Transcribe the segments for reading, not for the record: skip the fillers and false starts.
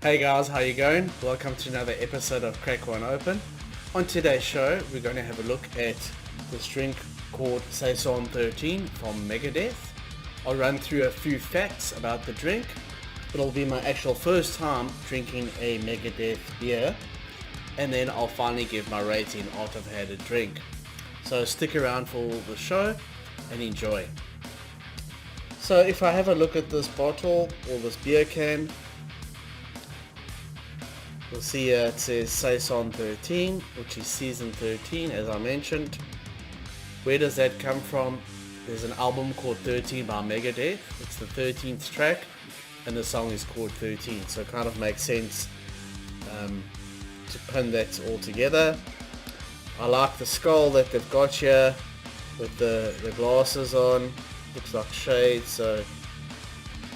Hey guys, how you going? Welcome to another episode of Crack One Open. On today's show, we're going to have a look at this drink called Saison 13 from Megadeth. I'll run through a few facts about the drink. It'll be my actual first time drinking a Megadeth beer, and then I'll finally give my rating after I've had a drink. So stick around for the show and enjoy. So if I have a look at this bottle or this beer can, you'll see here it says Saison 13, which is season 13 as I mentioned. Where does that come from? There's an album called 13 by Megadeth. It's the 13th track and the song is called 13, so it kind of makes sense to pin that all together. I like the skull that they've got here with the glasses on. Looks like shades, so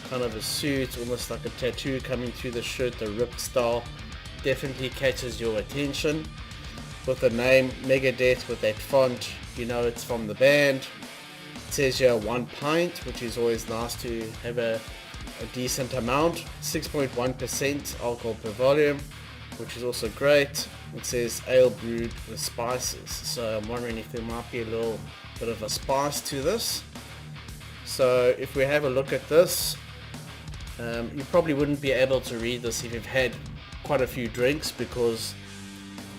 kind of a suit, almost like a tattoo coming through the shirt, the ripped style. Definitely catches your attention. With the name Megadeth with that font, you know it's from the band. It says here 1 pint, which is always nice to have a decent amount. 6.1% alcohol per volume, which is also great. It says ale brewed with spices, so I'm wondering if there might be a little bit of a spice to this. So if we have a look at this, you probably wouldn't be able to read this if you've had quite a few drinks, because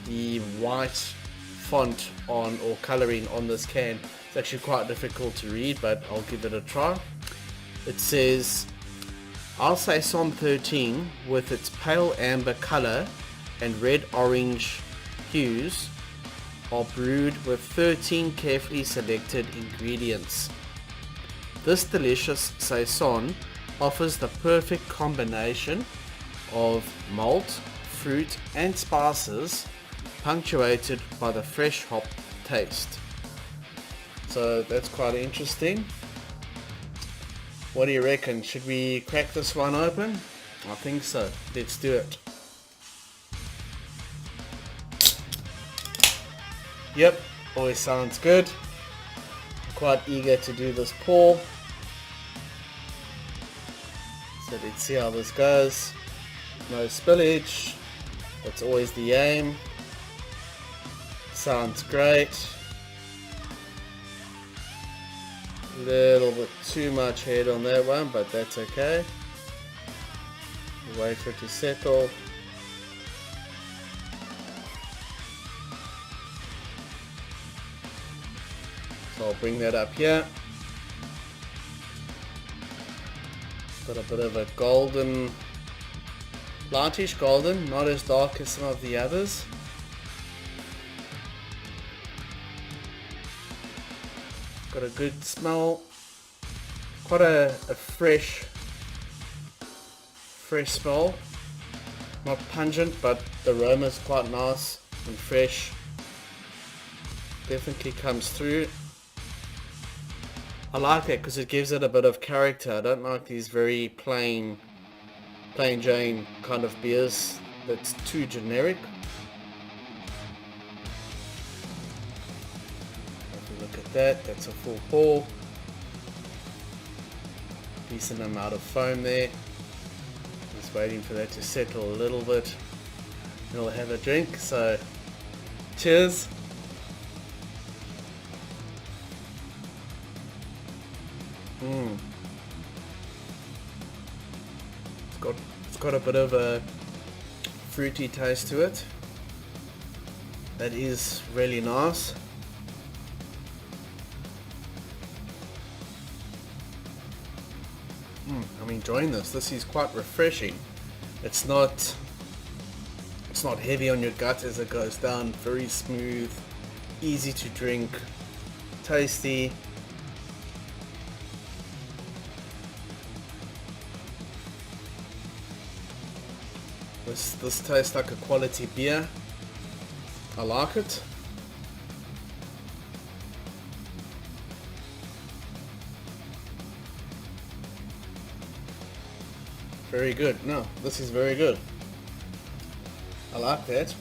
the white font on or coloring on this can is actually quite difficult to read, but I'll give it a try. It says Our Saison 13, with its pale amber color and red-orange hues, are brewed with 13 carefully selected ingredients. This delicious Saison offers the perfect combination of malt, fruit and spices, punctuated by the fresh hop taste. So that's quite interesting. What do you reckon? Should we crack this one open? I think so. Let's do it. Yep, always sounds good. Quite eager to do this pour. So let's see how this goes. No spillage. That's always the aim. Sounds great. A little bit too much head on that one, but that's okay. Wait for it to settle. So I'll bring that up here. Got a bit of a golden, lightish golden, not as dark as some of the others. Got a good smell, quite a fresh smell, not pungent, but the aroma is quite nice and fresh, definitely comes through. I like it because it gives it a bit of character. I don't like these very plain Jane kind of beers that's too generic. Look at that, that's a full pour. Decent amount of foam there. Just waiting for that to settle a little bit. And we'll have a drink, so cheers. It's got a bit of a fruity taste to it. That is really nice. I'm enjoying this. This is quite refreshing. It's not heavy on your gut as it goes down. Very smooth, easy to drink, tasty. This tastes like a quality beer. I like it. Very good. No, this is very good. I like that.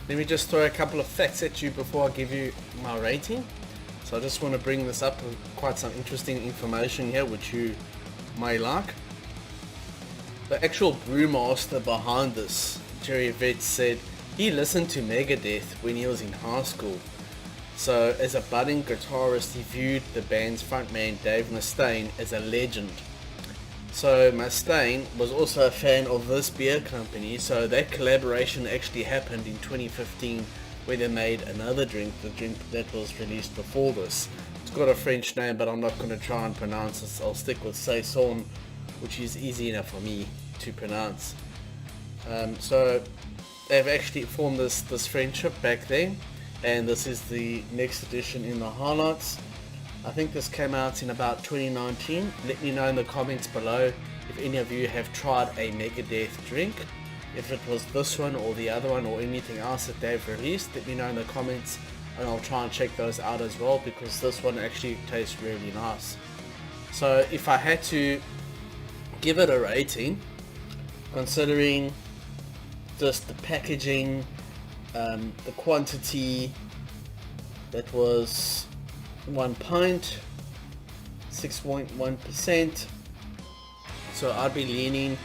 Let me just throw a couple of facts at you before I give you my rating. So I just want to bring this up with quite some interesting information here which you may like. The actual brewmaster behind this, Jerry Vietz, said he listened to Megadeth when he was in high school. So as a budding guitarist, he viewed the band's frontman Dave Mustaine as a legend. So Mustaine was also a fan of this beer company, so that collaboration actually happened in 2015 where they made another drink, the drink that was released before this. It's got a French name, but I'm not going to try and pronounce it. I'll stick with Saison, which is easy enough for me to pronounce. So they've actually formed this friendship back then, and this is the next edition in the highlights. I think this came out in about 2019. Let me know in the comments below if any of you have tried a Megadeth drink, if it was this one or the other one or anything else that they've released. Let me know in the comments and I'll try and check those out as well, because this one actually tastes really nice. So if I had to give it a rating, considering just the packaging, the quantity, that was 1 pint, 6.1%. So I'd be leaning,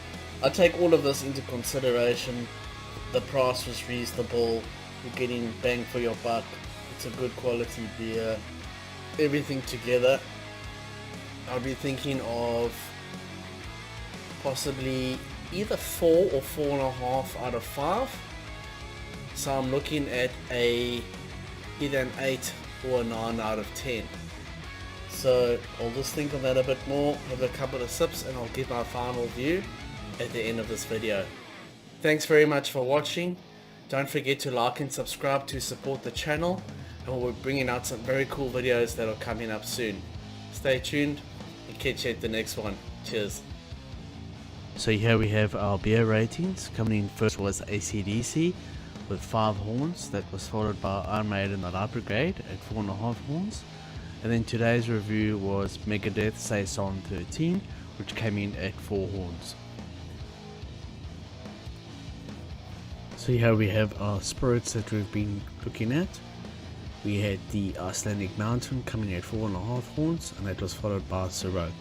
I'd take all of this into consideration. The price was reasonable, you're getting bang for your buck, it's a good quality beer, everything together. I'd be thinking of possibly either 4 or 4.5 out of 5. So I'm looking at either an 8 or a 9 out of 10. So I'll just think on that a bit more, have a couple of sips, and I'll give my final view at the end of this video. Thanks very much for watching. Don't forget to like and subscribe to support the channel, and we're bringing out some very cool videos that are coming up soon. Stay tuned and catch you at the next one. Cheers. So here we have our beer ratings. Coming in first was AC/DC with 5 horns. That was followed by Iron Maiden the Light Brigade at 4.5 horns. And then today's review was Megadeth Saison 13, which came in at 4 horns. So here we have our spirits that we've been looking at. We had the Icelandic Mountain coming at 4.5 horns, and that was followed by Ciroc.